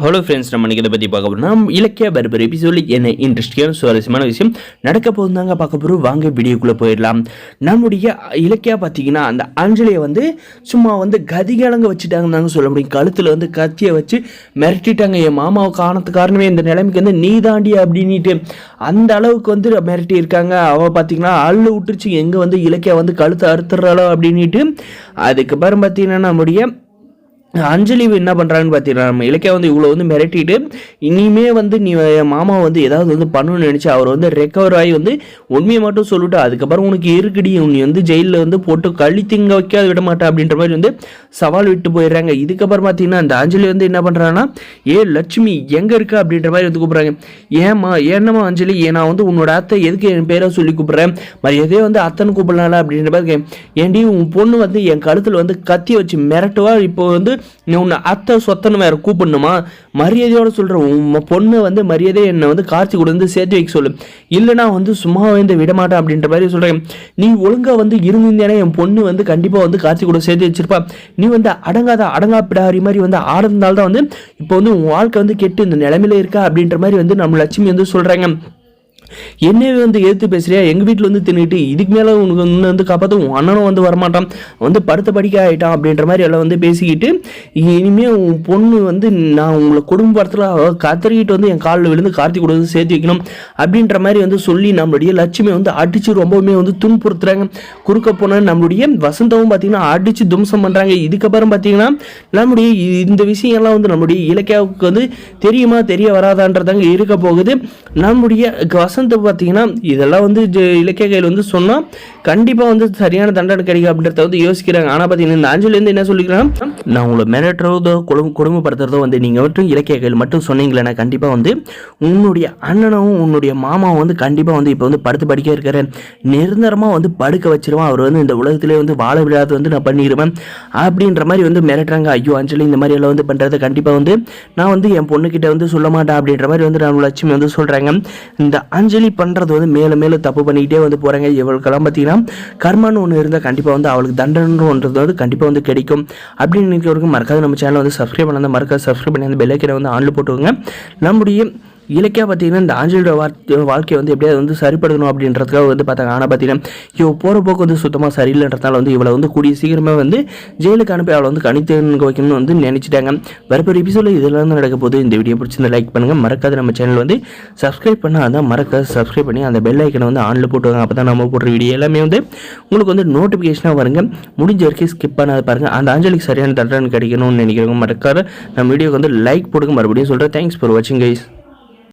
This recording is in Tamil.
ஹலோ ஃப்ரெண்ட்ஸ், நம்ம இதை பற்றி பார்க்க போகிறோம். இலக்கிய பர்பர் எபிசோடில் என்ன இன்ட்ரெஸ்டிங்கான சுவாரஸ்யமான விஷயம் நடக்க போகுதாங்க பார்க்க போகிறோம். வாங்க வீடியோக்குள்ளே போயிடலாம். நம்முடைய இலக்கியா பார்த்தீங்கன்னா அந்த அஞ்சலியை வந்து சும்மா வந்து கதிகலங்க வச்சுட்டாங்கன்னு தாங்க சொல்ல முடியும். கழுத்தில் வந்து கத்தியை வச்சு மிரட்டிட்டாங்க. என் மாமாவை காரணத்துக்கு காரணமே இந்த நிலைமைக்கு வந்து நீ தாண்டி அப்படின்ட்டு அந்த அளவுக்கு வந்து மிரட்டி இருக்காங்க. அவள் பார்த்தீங்கன்னா அள்ளு விட்டுருச்சு எங்கே வந்து இலக்கியா வந்து கழுத்தை அறுத்துறாளோ அப்படின்ட்டு. அதுக்கப்புறம் பார்த்தீங்கன்னா நம்முடைய அஞ்சலி என்ன பண்ணுறான்னு பார்த்தீங்கன்னா நம்ம இலக்கியா வந்து இவ்வளோ வந்து மிரட்டிட்டு இனிமே வந்து நீ மாமா வந்து ஏதாவது வந்து பண்ணணும்னு நினச்சி அவர் வந்து ரெக்கவர் ஆகி வந்து உண்மையை மட்டும் சொல்லிட்டு அதுக்கப்புறம் உனக்கு இருக்குடி நீ வந்து ஜெயிலில் வந்து போட்டு கழி திங்க வைக்காத விட மாட்டேன் அப்படின்ற மாதிரி வந்து சவால் விட்டு போயிடுறாங்க. இதுக்கப்புறம் பார்த்தீங்கன்னா அந்த அஞ்சலி வந்து என்ன பண்ணுறாங்கன்னா லட்சுமி எங்கே இருக்கா அப்படின்ற மாதிரி வந்து கூப்பிட்றாங்க. ஏன்னம்மா அஞ்சலி நான் வந்து உன்னோட அத்தை எதுக்கு என் பேரை சொல்லி கூப்பிட்றேன் மரியாதையே வந்து அத்தனை கூப்பிடலாம் அப்படின்ற மாதிரி ஏன்டி உன் பொண்ணு வந்து என் கழுத்தில் வந்து கத்தி வச்சு மிரட்டுவா இப்போ வந்து நீ உன்னை அத்தை சொத்தன்னு வேற கூப்பிடணுமா? மரியாதையோட சொல்கிறேன் உன் பொண்ணு வந்து மரியாதை என்னை வந்து கார்த்தி கூட வந்து சேர்த்து வைக்க சொல்லு, இல்லைனா வந்து சும்மா வந்து விடமாட்டேன் அப்படின்ற மாதிரி சொல்கிறேன். நீ ஒழுங்காக வந்து இருந்தேன்னா என் பொண்ணு வந்து கண்டிப்பாக வந்து கார்த்தி கூட சேர்த்து வச்சிருப்பா. நீ வந்து அடங்கா பிடாரி மாதிரி வந்து ஆடுறதுனால தான் வந்து இப்போ வந்து உன் வாழ்க்கை வந்து கெட்டு இந்த நிலைமையில இருக்கா அப்படின்ற மாதிரி வந்து நம்ம லட்சுமி வந்து சொல்கிறாங்க. என்னவே வந்து எதிர்த்து பேசுறியா, எங்கள் வீட்டில் வந்து தின்னுட்டு இதுக்கு மேலே உனக்கு வந்து காப்பாற்ற உன் அண்ணனும் வந்து வரமாட்டான், வந்து படுத்த படிக்க ஆகிட்டான் அப்படின்ற மாதிரி எல்லாம் வந்து பேசிக்கிட்டு இனிமேல் உன் பொண்ணு வந்து நான் உங்களை குடும்பத்தில் கத்தறிக்கிட்டு வந்து என் காலில் விழுந்து கார்த்தி கூட வந்து சேர்த்து வைக்கணும் அப்படின்ற மாதிரி வந்து சொல்லி நம்மளுடைய லட்சுமி வந்து அடித்து ரொம்பவுமே வந்து துன்புறுத்துறாங்க. குறுக்க போன நம்மளுடைய வசந்தமும் பார்த்தீங்கன்னா அடித்து தும்சம் பண்ணுறாங்க. இதுக்கப்புறம் பார்த்தீங்கன்னா நம்முடைய இந்த விஷயம்லாம் வந்து நம்முடைய இலக்கியாவுக்கு வந்து தெரியுமா தெரிய வராதான்றதாங்க இருக்க போகுது. நம்முடைய பார்த்தீங்கன்னா இதெல்லாம் வந்து இலக்கிய கையில் வந்து சொன்னால் கண்டிப்பாக வந்து சரியான தண்டனை கிடைக்கும் அப்படின்றத வந்து யோசிக்கிறாங்க. ஆனால் பார்த்தீங்கன்னா இந்த அஞ்சலி வந்து என்ன சொல்லிக்கிறாங்க, நான் உங்களை மிரட்டுறதோ கொடுமைப்படுத்துறதோ வந்து நீங்கள் மட்டும் இலக்கிய கையில் மட்டும் சொன்னீங்களேன்னா கண்டிப்பாக வந்து உன்னுடைய அண்ணனும் உன்னுடைய மாமாவும் வந்து கண்டிப்பாக வந்து இப்போ வந்து படுத்து படிக்க இருக்கிற நிரந்தரமாக வந்து படுக்க வச்சிருவான், அவர் வந்து இந்த உலகத்திலே வந்து வாழ விடாத வந்து நான் பண்ணிடுவேன் அப்படின்ற மாதிரி வந்து மிரட்டுறாங்க. ஐயோ அஞ்சலி இந்த மாதிரி எல்லாம் வந்து பண்ணுறதை கண்டிப்பாக வந்து நான் வந்து என் பொண்ணுக்கிட்ட வந்து சொல்ல மாட்டேன் அப்படின்ற மாதிரி வந்து நம்ம லட்சுமி வந்து சொல்கிறாங்க. இந்த அஞ்சலி பண்ணுறது வந்து மேலே தப்பு பண்ணிக்கிட்டே வந்து போகிறாங்க. இவளுக்கெல்லாம் பார்த்தீங்கன்னா கர்மான்னு ஒன்று இருந்தால் கண்டிப்பாக வந்து அவளுக்கு தண்டனைன்றது வந்து கண்டிப்பாக வந்து கிடைக்கும் அப்படின்னு நினைக்கிறவருக்கு மறக்காது நம்ம சேனலை வந்து சப்ஸ்கிரைப் பண்ணாத மறக்காது சப்ஸ்கிரைப் பண்ணி அந்த பெல் ஐக்கனை வந்து ஆன்ல போட்டுக்கோங்க. நம்முடைய இலக்கியா பார்த்தீங்கன்னா இந்த ஆஞ்சலியோட வாழ்க்கையை வந்து எப்படியாவது வந்து சரிப்படுத்தணும் அப்படின்றதுக்காக வந்து பார்த்தாங்க. ஆனால் பார்த்தீங்கன்னா இவ போகிற போக்கு வந்து சுத்தமாக சரியில்லைன்றதுனால வந்து இவளை வந்து கூடிய சீக்கிரமே வந்து ஜெயிலுக்கு அனுப்பி அவளை வந்து கணித்து வைக்கணும்னு வந்து நினைச்சிட்டாங்க. வரப்போகிற எபிசோடில் இதெல்லாம் வந்து நடக்க போது. இந்த வீடியோ பிடிச்சிருந்தா லைக் பண்ணுங்கள், மறக்காது நம்ம சேனல் வந்து சப்ஸ்கிரைப் பண்ணால் அதான் மறக்காது சப்ஸ்கிரைப் பண்ணி அந்த பெல் ஐக்கனை வந்து ஆன்ல போட்டுவாங்க. அப்போ தான் நம்ம போடுற வீடியோ எல்லாமே வந்து உங்களுக்கு வந்து நோட்டிஃபிகேஷனாக வருங்க. முடிஞ்ச வரைக்கும் ஸ்கிப் பண்ணாத பாருங்கள். அந்த ஆஞ்சலிக்கு சரியான தண்டனை கிடைக்கணும்னு நினைக்கிறவங்க மறக்காது நம்ம வீடியோக்கு வந்து லைக் போடுங்க. மறுபடியும் சொல்கிறேன், தேங்க்ஸ் ஃபார் வாட்சிங் கைஸ்.